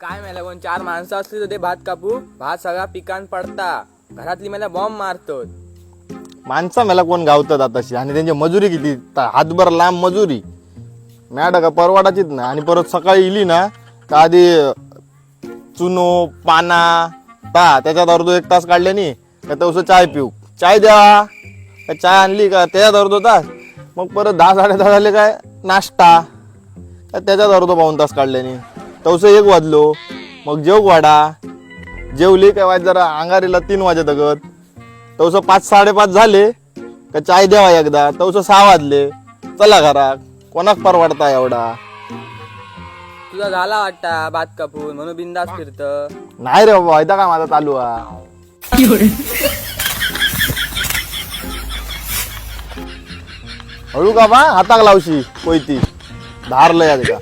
काय मेला कोण चार माणसं असली तर ते भात कापू भात सगळा पिकान पडता घरातली मला बॉम्ब मारतो. माणसा मला कोण गावतात आताशी आणि त्यांची मजुरी किती हातभर लांब मजुरी मॅड का परवाडाचीच ना. आणि परत सकाळी इली ना का आधी चुनो पाना त्याच्यात अर्धो एक तास काढल्यानी का तसं चाय पिऊ चाय द्या चाय आणली का त्याच्यात अर्धो तास मग परत 10-10:30 झाले काय नाश्ता त्याच्यात अर्धो पाऊण तास काढल्यानी तसं 1 वाजलो. मग जेव वाडा जेवली काय वाज जरा अंगारीला 3 वाजत अगत तसं 5-5:30 झाले का चाय द्यावा एकदा तसं 6 वाजले चला घरात कोणाक परवडता एवढा. तुझा झाला वाटता भात कापून म्हणून बिंदास फिरत. नाही रे बाबा इथं काय माझा चालू आहे. हळू का बा हाताक लावशी कोयती धार लय का